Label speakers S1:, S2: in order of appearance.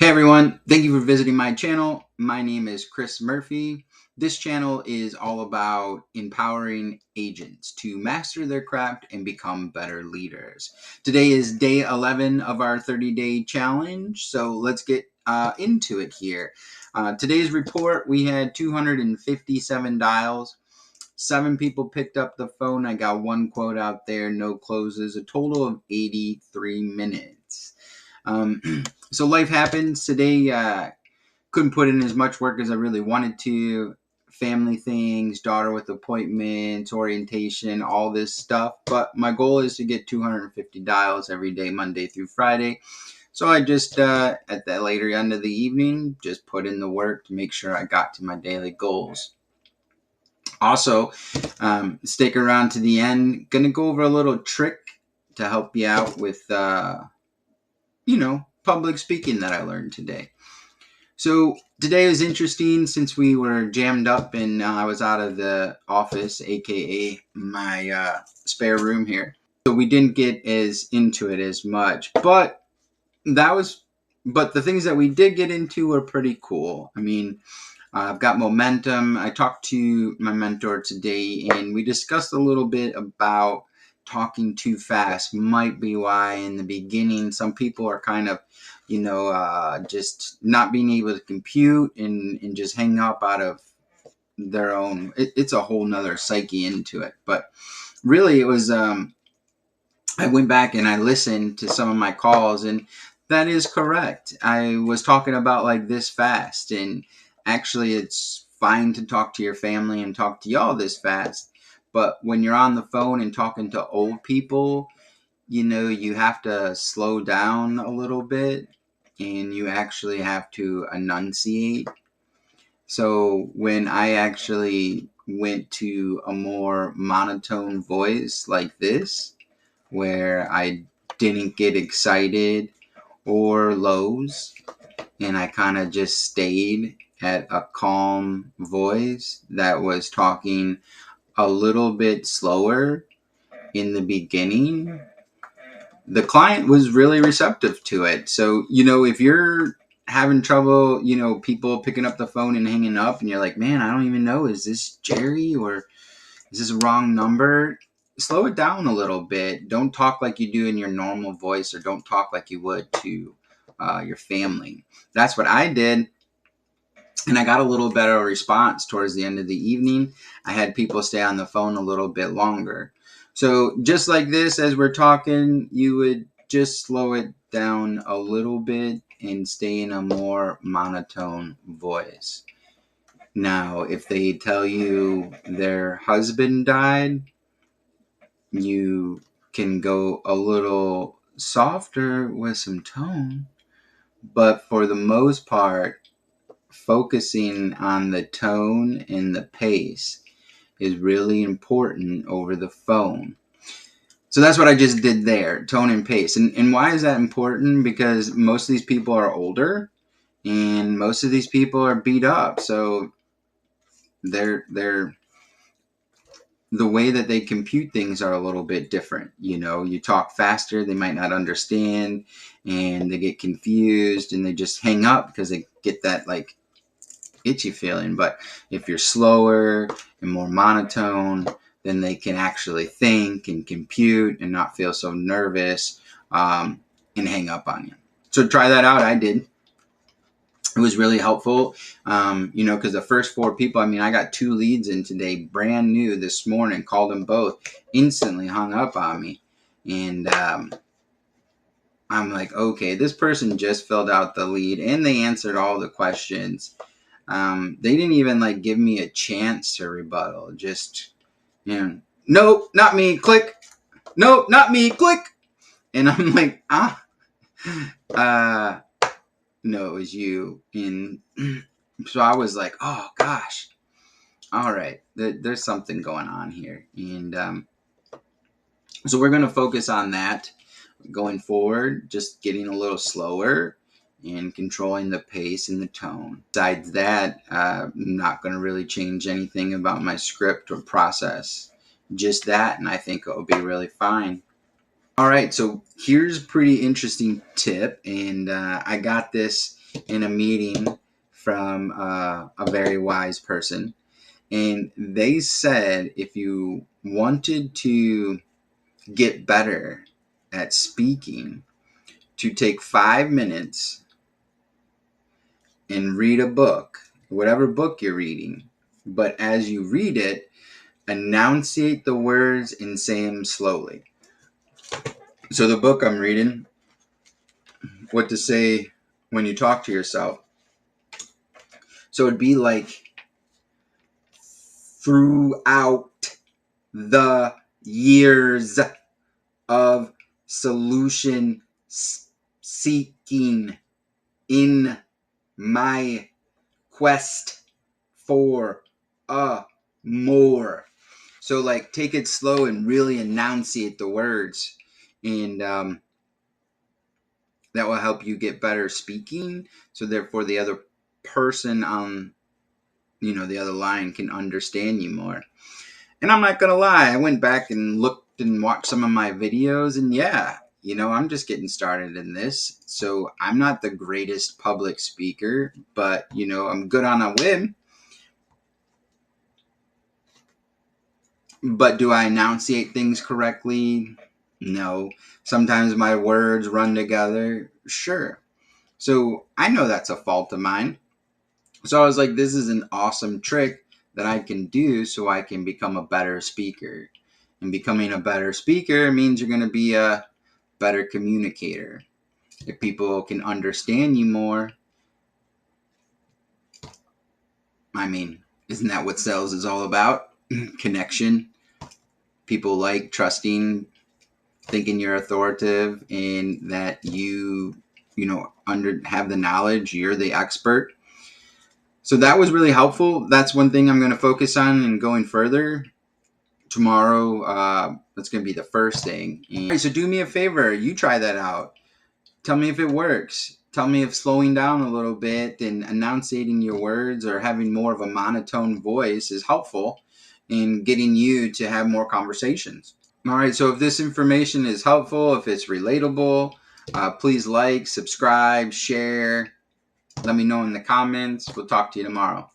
S1: Hey everyone, thank you for visiting my channel. My name is Chris Murphy. This channel is all about empowering agents to master their craft and become better leaders. Today is day 11 of our 30-day challenge, so let's get into it here. Today's report, we had 257 dials. 7 people picked up the phone. I got 1 quote out there, no closes, a total of 83 minutes. So life happens today. Couldn't put in as much work as I really wanted to. Family things, daughter with appointments, orientation, all this stuff. But my goal is to get 250 dials every day, Monday through Friday. So I just, at the later end of the evening, just put in the work to make sure I got to my daily goals. Also, stick around to the end. Gonna go over a little trick to help you out with, public speaking that I learned today. So today was interesting since we were jammed up and I was out of the office, aka my spare room here. So we didn't get as into it as much, but the things that we did get into were pretty cool. I mean, I've got momentum. I talked to my mentor today and we discussed a little bit about talking too fast might be why in the beginning some people are kind of, just not being able to compute and just hang up out of their own. It's a whole nother psyche into it. But really it was, I went back and I listened to some of my calls and that is correct. I was talking about like this fast, and actually it's fine to talk to your family and talk to y'all this fast. But when you're on the phone and talking to old people, you have to slow down a little bit and you actually have to enunciate. So when I actually went to a more monotone voice like this, where I didn't get excited or lows, and I kind of just stayed at a calm voice that was talking a little bit slower in the beginning, the client was really receptive to it. So, if you're having trouble, people picking up the phone and hanging up, and you're like, man, I don't even know, is this Jerry or is this a wrong number? Slow it down a little bit. Don't talk like you do in your normal voice, or don't talk like you would to your family. That's what I did. And I got a little better response towards the end of the evening. I had people stay on the phone a little bit longer. So just like this, as we're talking, you would just slow it down a little bit and stay in a more monotone voice. Now, if they tell you their husband died, you can go a little softer with some tone. But for the most part, focusing on the tone and the pace is really important over the phone. So that's what I just did there, tone and pace. And why is that important? Because most of these people are older and most of these people are beat up. So they're the way that they compute things are a little bit different. You talk faster, they might not understand, and they get confused and they just hang up because they get that like itchy feeling. But if you're slower and more monotone, then they can actually think and compute and not feel so nervous, and hang up on you. So try that out. I did. It was really helpful, because the first 4 people, I got 2 leads in today, brand new this morning, called them both, instantly hung up on me. And I'm like, okay, this person just filled out the lead and they answered all the questions. They didn't even like give me a chance to rebuttal. Just, nope, not me, click. Nope, not me, click. And I'm like, no, it was you. And so I was like, oh gosh, all right, there's something going on here. And so we're going to focus on that going forward, just getting a little slower and controlling the pace and the tone. Besides that, I'm not going to really change anything about my script or process. Just that, and I think it'll be really fine. All right, so here's a pretty interesting tip, and I got this in a meeting from a very wise person. And they said if you wanted to get better at speaking, to take 5 minutes and read a book, whatever book you're reading. But as you read it, enunciate the words and say them slowly. So the book I'm reading, what to say when you talk to yourself. So it'd be like, throughout the years of solution seeking in my quest for a more. So like take it slow and really enunciate the words, and that will help you get better speaking. So therefore the other person on the other line can understand you more. And I'm not gonna lie, I went back and looked and watched some of my videos, and yeah, I'm just getting started in this. So I'm not the greatest public speaker, but I'm good on a whim. But do I enunciate things correctly? No. Sometimes my words run together. Sure. So I know that's a fault of mine. So I was like, this is an awesome trick that I can do so I can become a better speaker. And becoming a better speaker means you're going to be a better communicator. If people can understand you more, I mean, isn't that what sales is all about? Connection. People like trusting, thinking you're authoritative and that you have the knowledge, you're the expert. So that was really helpful. That's one thing I'm going to focus on and going further. Tomorrow, that's going to be the first thing. And so do me a favor, you try that out. Tell me if it works. Tell me if slowing down a little bit and enunciating your words or having more of a monotone voice is helpful in getting you to have more conversations. All right, so if this information is helpful, if it's relatable, please like, subscribe, share. Let me know in the comments. We'll talk to you tomorrow.